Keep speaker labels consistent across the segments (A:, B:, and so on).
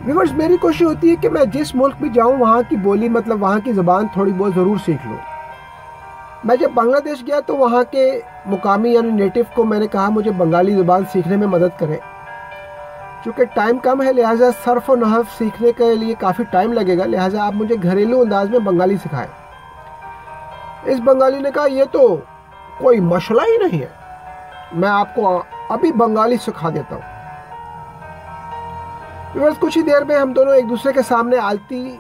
A: Viewers, मेरी कोशिश होती है कि मैं जिस मुल्क भी जाऊं वहाँ की बोली मतलब वहाँ की ज़बान थोड़ी बहुत ज़रूर सीख लूँ। मैं जब बांग्लादेश गया तो वहाँ के मुकामी यानी नेटिव को मैंने कहा मुझे बंगाली ज़बान सीखने में मदद करें। चूँकि टाइम कम है लिहाजा सर्फ और नहव सीखने के लिए काफ़ी टाइम लगेगा, लिहाजा आप मुझे घरेलू अंदाज में बंगाली सिखाएं। इस बंगाली ने कहा ये तो कोई मसला ही नहीं है, मैं आपको अभी बंगाली सिखा देता हूँ। बस कुछ ही देर में हम दोनों एक दूसरे के सामने आलती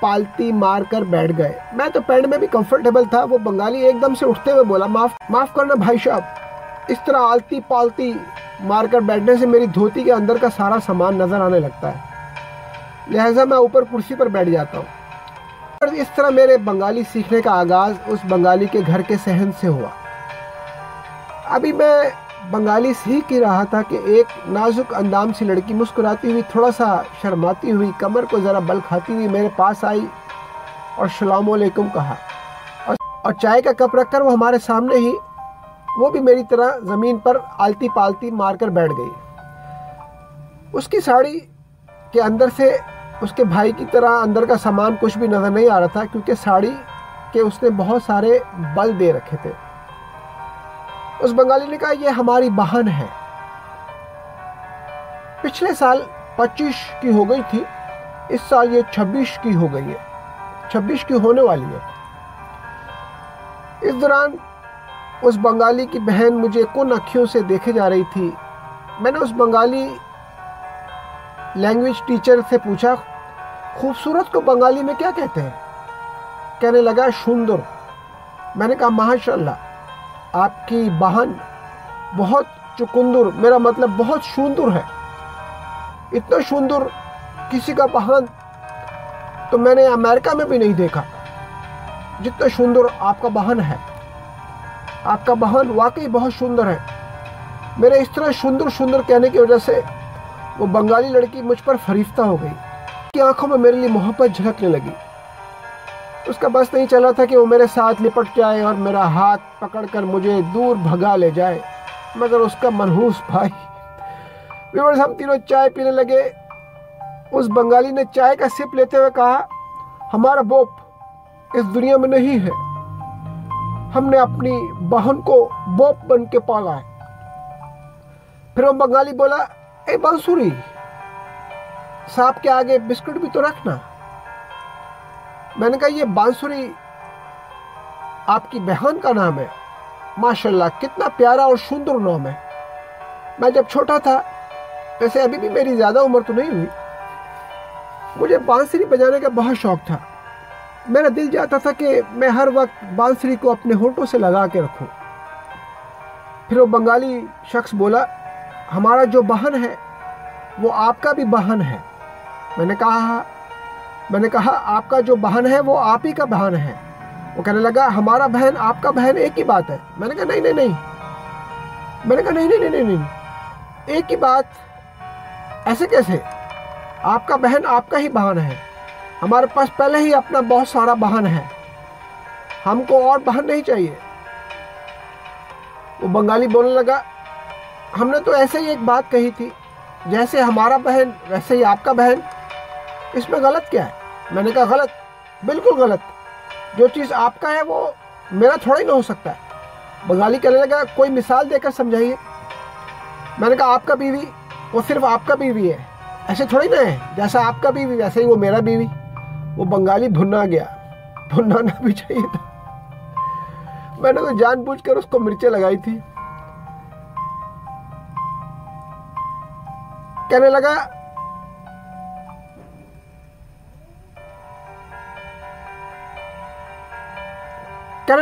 A: पालती मार कर बैठ गए। मैं तो पैंट में भी कंफर्टेबल था। वो बंगाली एकदम से उठते हुए बोला, माफ करना भाई साहब, इस तरह आलती पालती मार कर बैठने से मेरी धोती के अंदर का सारा सामान नजर आने लगता है, लिहाजा मैं ऊपर कुर्सी पर बैठ जाता हूँ। और इस तरह मेरे बंगाली सीखने का आगाज उस बंगाली के घर के सहन से हुआ। अभी मैं बंगाली सीख ही रहा था कि एक नाजुक अंदाम सी लड़की मुस्कुराती हुई, थोड़ा सा शर्माती हुई, कमर को ज़रा बल खाती हुई मेरे पास आई और अस्सलाम वालेकुम कहा और चाय का कप रखकर वो हमारे सामने ही वो भी मेरी तरह ज़मीन पर आलती पालती मारकर बैठ गई। उसकी साड़ी के अंदर से उसके भाई की तरह अंदर का सामान कुछ भी नज़र नहीं आ रहा था, क्योंकि साड़ी के उसने बहुत सारे बल दे रखे थे। उस बंगाली ने कहा, ये हमारी बहन है, पिछले साल 25 की हो गई थी, इस साल ये 26 की हो गई है, 26 की होने वाली है। इस दौरान उस बंगाली की बहन मुझे कुन अखियों से देखे जा रही थी। मैंने उस बंगाली लैंग्वेज टीचर से पूछा, खूबसूरत को बंगाली में क्या कहते हैं? कहने लगा, सुंदर। मैंने कहा, माशाल्लाह, आपकी बहन बहुत चुकंदर, मेरा मतलब बहुत सुंदर है। इतना सुंदर किसी का बहन तो मैंने अमेरिका में भी नहीं देखा जितना सुंदर आपका बहन है। आपका बहन वाकई बहुत सुंदर है। मेरे इस तरह सुंदर सुंदर कहने की वजह से वो बंगाली लड़की मुझ पर फरीफ्ता हो गई। उसकी आंखों में मेरे लिए मोहब्बत झलकने लगी। उसका बस नहीं चला था कि वो मेरे साथ लिपट जाए और मेरा हाथ पकड़कर मुझे दूर भगा ले जाए, मगर उसका मनहूस भाई। व्यूअर्स, हम तीनों चाय पीने लगे। उस बंगाली ने चाय का सिप लेते हुए कहा, हमारा बाप इस दुनिया में नहीं है, हमने अपनी बहन को बाप बन के पाला है। फिर वो बंगाली बोला, ए बांसुरी, सांप के आगे बिस्कुट भी तो रखना। मैंने कहा, ये बांसुरी आपकी बहन का नाम है? माशाल्लाह, कितना प्यारा और सुंदर नाम है। मैं जब छोटा था, वैसे अभी भी मेरी ज़्यादा उम्र तो नहीं हुई, मुझे बांसुरी बजाने का बहुत शौक था। मेरा दिल चाहता था कि मैं हर वक्त बांसुरी को अपने होठों से लगा के रखूं। फिर वो बंगाली शख्स बोला, हमारा जो बहन है वो आपका भी बहन है। मैंने कहा आपका जो बहन है वो आप ही का बहन है। वो कहने लगा, हमारा बहन आपका बहन एक ही बात है। मैंने कहा, नहीं। मैंने कहा, नहीं, एक ही बात ऐसे कैसे? आपका बहन आपका ही बहन है, हमारे पास पहले ही अपना बहुत सारा बहन है, हमको और बहन नहीं चाहिए। वो बंगाली बोलने लगा, हमने तो ऐसे ही एक बात कही थी, जैसे हमारा बहन वैसे ही आपका बहन, इसमें गलत क्या है? मैंने कहा, गलत, बिल्कुल गलत। जो चीज़ आपका है वो मेरा थोड़ा ही ना हो सकता है। बंगाली कहने लगा, कोई मिसाल देकर समझाइए। मैंने कहा, आपका बीवी वो सिर्फ आपका बीवी है, ऐसे थोड़ी ना है, जैसा आपका बीवी वैसे ही वो मेरा बीवी। वो बंगाली भुन्ना गया, भुन्नाना भी चाहिए था। मैंने तो जानबूझकर उसको मिर्चें लगाई थी। कहने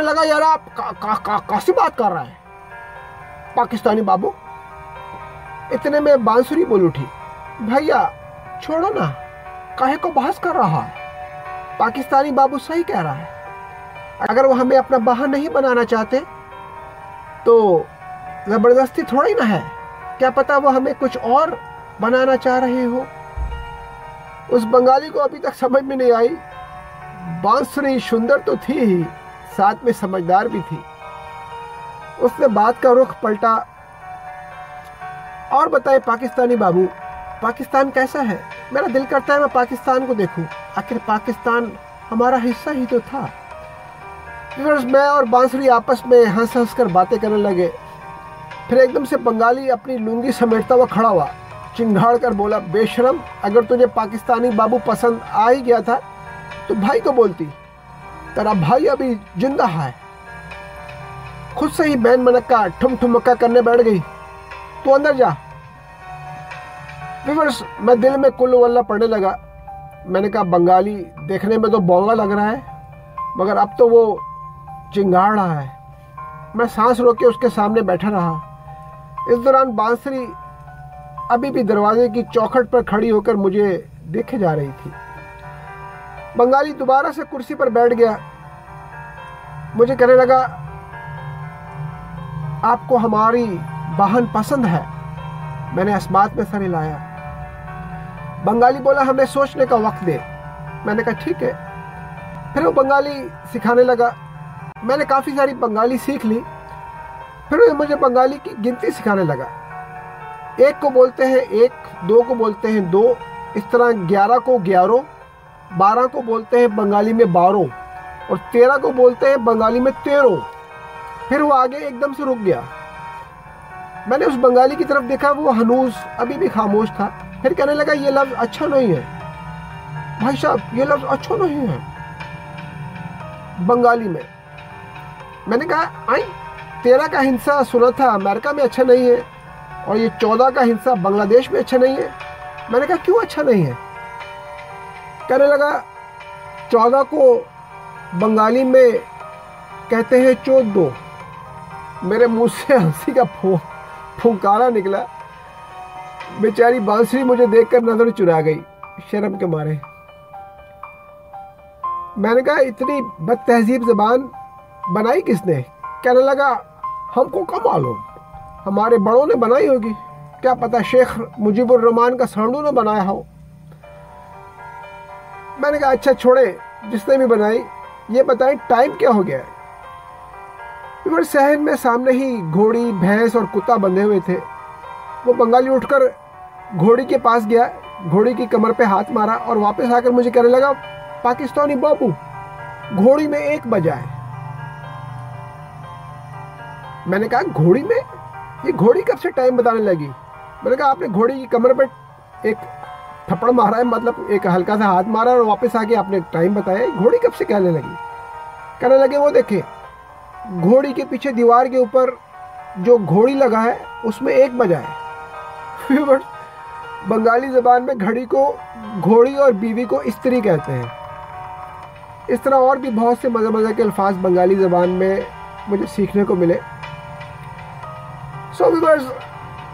A: लगा, यार आप कैसी बात कर रहा है पाकिस्तानी बाबू? इतने में बांसुरी बोल उठी, भैया छोड़ो ना, काहे को बहस कर रहा है? पाकिस्तानी बाबू सही कह रहा है। अगर वो हमें अपना बहन नहीं बनाना चाहते तो जबरदस्ती थोड़ा ही ना है, क्या पता वो हमें कुछ और बनाना चाह रहे हो। उस बंगाली को अभी तक समझ में नहीं आई, बांसुरी सुंदर तो थी ही, साथ में समझदार भी थी। उसने बात का रुख पलटा, और बताए पाकिस्तानी बाबू, पाकिस्तान कैसा है। मेरा दिल करता है मैं पाकिस्तान को देखूं, आखिर पाकिस्तान हमारा हिस्सा ही तो था। मैं और बांसुरी आपस में हंस हंस कर बातें करने लगे। फिर एकदम से बंगाली अपनी लुंगी समेटता हुआ खड़ा हुआ, चिंगाड़ कर बोला, बेशरम, अगर तुझे पाकिस्तानी बाबू पसंद आ ही गया था तो भाई को बोलती, तेरा भाई अभी जिंदा है। खुद से ही बैन मनक्का ठुम ठुमक्का करने बैठ गई, तू अंदर जा। व्यूअर्स, मैं दिल में कुल्लू वल्ला पढ़ने लगा। मैंने कहा, बंगाली देखने में तो बोंगा लग रहा है, मगर अब तो वो चिंगाड़ रहा है। मैं सांस रोक के उसके सामने बैठा रहा। इस दौरान बांसुरी अभी भी दरवाजे की चौखट पर खड़ी होकर मुझे देखे जा रही थी। बंगाली दोबारा से कुर्सी पर बैठ गया। मुझे कहने लगा, आपको हमारी बहन पसंद है? मैंने अस्मात में सर हिलाया। बंगाली बोला, हमें सोचने का वक्त दे। मैंने कहा ठीक है। फिर वो बंगाली सिखाने लगा। मैंने काफ़ी सारी बंगाली सीख ली। फिर वो मुझे बंगाली की गिनती सिखाने लगा। 1 को बोलते हैं 1, 2 को बोलते हैं 2, इस तरह 11 को 11, 12 को बोलते हैं बंगाली में 12 और 13 को बोलते हैं बंगाली में 13। फिर वो आगे एकदम से रुक गया। मैंने उस बंगाली की तरफ देखा, वो हनूस अभी भी खामोश था। फिर कहने लगा, ये लफ्ज़ अच्छा नहीं है भाई साहब, ये लफ्ज़ अच्छा नहीं है बंगाली में। मैंने कहा, आई 13 का हिंसा सुना था अमेरिका में अच्छा नहीं है और ये 14 का हिंसा बांग्लादेश में अच्छा नहीं है। मैंने कहा, क्यों अच्छा नहीं है? कहने लगा, 14 को बंगाली में कहते हैं 14। मेरे मुंह से हंसी का फुंकारा निकला। बेचारी बांसुरी मुझे देखकर नजर चुरा गई शर्म के मारे। मैंने कहा, इतनी बदतहजीब ज़बान बनाई किसने? कहने लगा, हमको कब मालूम, हमारे बड़ों ने बनाई होगी, क्या पता शेख मुजीबुर रहमान का सांडू ने बनाया हो। मैंने कहा, अच्छा छोड़े, जिसने भी बनाई, ये बताएं टाइम क्या हो गया है? फिर सहन में सामने ही घोड़ी, भैंस और कुत्ता बंधे हुए थे। वो बंगाली उठकर घोड़ी के पास गया, घोड़ी की कमर पे हाथ मारा और वापस आकर मुझे कहने लगा, पाकिस्तानी बाबू, घोड़ी में 1 बजा है। मैंने कहा, घोड़ी में? ये घोड़ी कब से टाइम बताने लगी? मैंने कहा, आपने घोड़ी की कमर पे एक थप्पड़ मारा है, मतलब एक हल्का सा हाथ मारा और वापस आके आपने टाइम बताया, घोड़ी कब से कहने लगी? कहने लगे, वो देखे घोड़ी के पीछे दीवार के ऊपर जो घोड़ी लगा है उसमें 1 बजा है। बंगाली ज़बान में घड़ी को घोड़ी और बीवी को स्त्री कहते हैं। इस तरह और भी बहुत से मज़े के अल्फाज बंगाली ज़बान में मुझे सीखने को मिले। सो व्यूअर्स,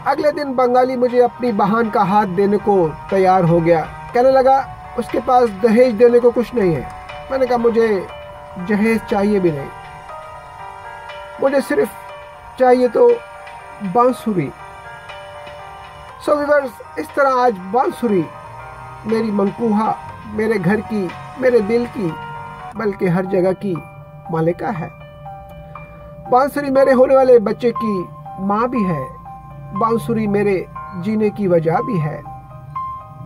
A: अगले दिन बंगाली मुझे अपनी बहन का हाथ देने को तैयार हो गया। कहने लगा, उसके पास दहेज देने को कुछ नहीं है। मैंने कहा, मुझे जहेज चाहिए भी नहीं, मुझे सिर्फ चाहिए तो बांसुरी। सो व्यूअर्स, इस तरह आज बांसुरी मेरी मंकूहा, मेरे घर की, मेरे दिल की, बल्कि हर जगह की मालिका है। बांसुरी मेरे होने वाले बच्चे की माँ भी है। बांसुरी मेरे जीने की वजह भी है।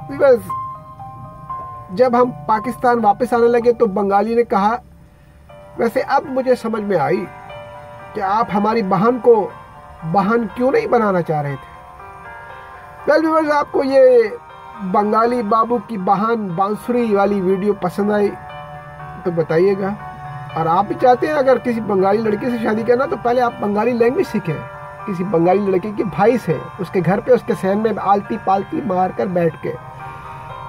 A: व्यूअर्स, जब हम पाकिस्तान वापस आने लगे तो बंगाली ने कहा, वैसे अब मुझे समझ में आई कि आप हमारी बहन को बहन क्यों नहीं बनाना चाह रहे थे। वेल व्यूअर्स, आपको ये बंगाली बाबू की बहन बांसुरी वाली वीडियो पसंद आई तो बताइएगा। और आप भी चाहते हैं अगर किसी बंगाली लड़की से शादी करना, तो पहले आप बंगाली लैंग्वेज सीखें किसी बंगाली लड़की के भाई से, उसके घर पे उसके सहन में आलती पालती मार कर बैठ के।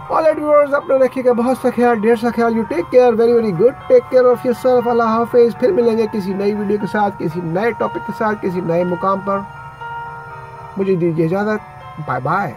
A: ऑल राइट व्यूअर्स, अपने रखिएगा बहुत सा ख्याल, ढेर सा ख्याल। You take care, very very good, take care of yourself. अल्लाह हाफिज। फिर मिलेंगे किसी नई वीडियो के साथ, किसी नए टॉपिक के साथ, किसी नए मुकाम पर। मुझे दीजिए इजाज़त। Bye bye.